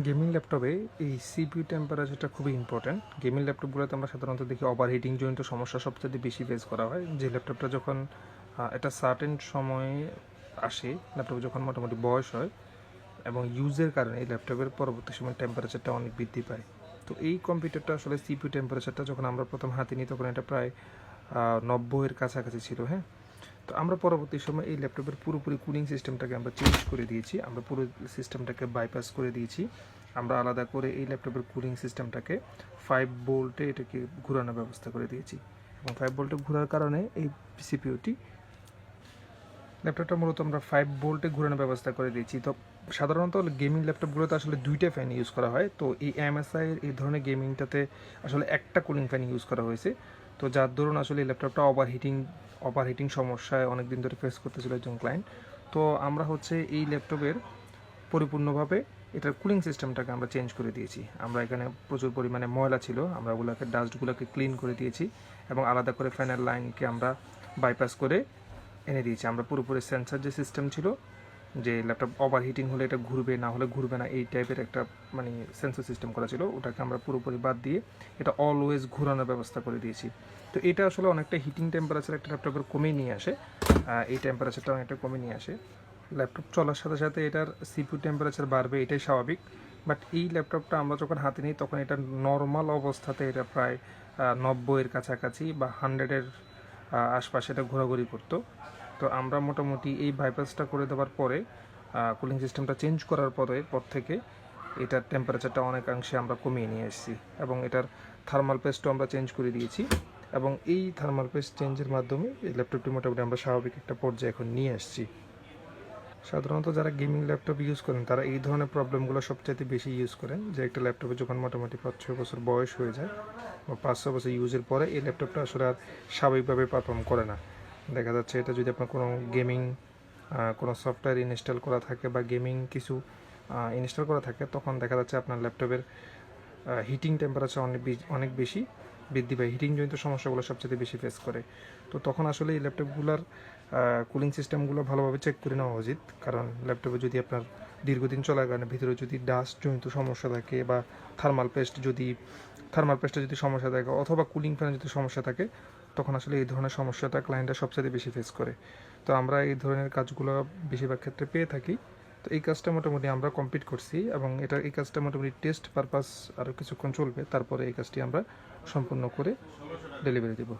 Gaming ল্যাপটপে এই CPU টেম্পারেচারটা খুবই ইম্পর্ট্যান্ট। গেমিং ল্যাপটপগুলোতে আমরা সাধারণত দেখি ওভারহিটিং জনিত সমস্যা সবচেয়ে বেশি ফেস করা হয়। যে ল্যাপটপটা যখন একটা সার্টেন সময়ে আসে, ল্যাপটপ যখন মোটামুটি বয়স হয় এবং ইউজের কারণে এই ল্যাপটপের পরবর্তী সময় টেম্পারেচারটা অনেক বৃদ্ধি পায়। তো এই কম্পিউটারটা আসলে সিপিইউ টেম্পারেচারটা যখন আমরা প্রথম হাতে নিই তখন এটা প্রায় 90-এর কাছাকাছি ছিল। হ্যাঁ, তো আমরা পরবর্তী সময় এই ল্যাপটপের পুরোপুরি কুলিং সিস্টেমটাকে আমরা চেঞ্জ করে দিয়েছি। আমরা পুরো সিস্টেমটাকে বাইপাস করে দিয়েছি। আমরা আলাদা করে এই ল্যাপটপের কুলিং সিস্টেমটাকে 5 ভোল্টে এটাকে ঘোরানোর ব্যবস্থা করে দিয়েছি এবং 5 ভোল্টে ঘোরার কারণে এই সিপিইউটি ল্যাপটপটা মূলত আমরা 5 ভোল্টে ঘোরানোর ব্যবস্থা করে দিয়েছি। তো সাধারণত গেমিং ল্যাপটপগুলোতে আসলে 2টা ফ্যান ইউজ করা হয়। তো এই এমএসআই এর এই ধরনের গেমিংটাতে আসলে একটা কুলিং ফ্যান ইউজ করা হয়েছে। তো যার দরুন আসলে এই ল্যাপটপটা ওভারহিটিং সমস্যায় অনেক দিন ধরে ফেস করতেছিল একজন ক্লায়েন্ট। তো আমরা হচ্ছে এই ল্যাপটপের পরিপূর্ণভাবে এটার কুলিং সিস্টেমটাকে আমরা চেঞ্জ করে দিয়েছি। আমরা এখানে প্রচুর পরিমাণে ময়লা ছিল, আমরা ওগুলোকে ডাস্টগুলোকে ক্লিন করে দিয়েছি এবং আলাদা করে ফ্যানের লাইনকে আমরা বাইপাস করে এনে দিয়েছি। আমরা পুরোপুরি সেন্সার যে সিস্টেম ছিল, যে ল্যাপটপ ওভারহিটিং হলে এটা ঘুরবে, না হলে ঘুরবে না, এই টাইপের একটা মানে সেন্সর সিস্টেম করা ছিল, ওটাকে আমরা পুরোপুরি বাদ দিয়ে এটা অলওয়েজ ঘোরানোর ব্যবস্থা করে দিয়েছি। তো এটা আসলে অনেকটা হিটিং টেম্পারেচার একটা ল্যাপটপের কমিয়ে নিয়ে আসে। এই টেম্পারেচারটা অনেকটা কমিয়ে নিয়ে আসে। ল্যাপটপ চলার সাথে সাথে এটার সিপিইউ টেম্পারেচার বাড়বে, এটাই স্বাভাবিক। বাট এই ল্যাপটপটা আমরা যখন হাতে নিই তখন এটা নর্মাল অবস্থাতে এটা প্রায় 90-এর কাছাকাছি বা 100-এর আশপাশে এটা ঘোরাঘুরি করতো। তো আমরা মোটামুটি এই বাইপাসটা করে দেওয়ার পরে, কুলিং সিস্টেমটা চেঞ্জ করার পর থেকে এটার টেম্পারেচারটা অনেকাংশে আমরা কমিয়ে নিয়ে এসেছি এবং এটার থার্মাল পেস্টও আমরা চেঞ্জ করে দিয়েছি এবং এই থার্মাল পেস্ট চেঞ্জের মাধ্যমে এই ল্যাপটপটি মোটামুটি আমরা স্বাভাবিক একটা পর্যায়ে এখন নিয়ে আসছি। সাধারণত যারা গেমিং ল্যাপটপ ইউজ করেন তারা এই ধরনের প্রবলেমগুলো সবচাইতে বেশি ইউজ করেন, যে একটা ল্যাপটপে যখন মোটামুটি 5-6 বছর বয়স হয়ে যায় বা 5-6 বছর ইউজের পরে এই ল্যাপটপটা আসলে আর স্বাভাবিকভাবে পারফর্ম করে না। দেখা যাচ্ছে এটা যদি আপনার কোনো গেমিং কোনো সফটওয়্যার ইনস্টল করা থাকে বা গেমিং কিছু ইনস্টল করা থাকে, তখন দেখা যাচ্ছে আপনার ল্যাপটপের হিটিং টেম্পারেচার অনেক বেশি বৃদ্ধি পায়, হিটিং জনিত সমস্যাগুলো সবচেয়ে বেশি ফেস করে। তো তখন আসলে এই ল্যাপটপগুলোর কুলিং সিস্টেমগুলো ভালোভাবে চেক করে নেওয়া উচিত, কারণ ল্যাপটপে যদি আপনার দীর্ঘদিন চলার কারণে ভিতরে যদি ডাস্ট জনিত সমস্যা থাকে বা থার্মাল পেস্টে যদি সমস্যা থাকে অথবা কুলিং ফ্যানে যদি সমস্যা থাকে, তখন আসলে এই ধরনের সমস্যাটা ক্লায়েন্টরা সবচেয়ে বেশি ফেস করে। তো আমরা এই ধরনের কাজগুলো বেশিরভাগ ক্ষেত্রে পেয়ে থাকি। তো এই কাজটা মোটামুটি আমরা কমপ্লিট করছি এবং এই কাজটা মোটামুটি টেস্ট পারপাস আরও কিছুক্ষণ চলবে, তারপরে এই কাজটি আমরা সম্পূর্ণ করে ডেলিভারি দেবো।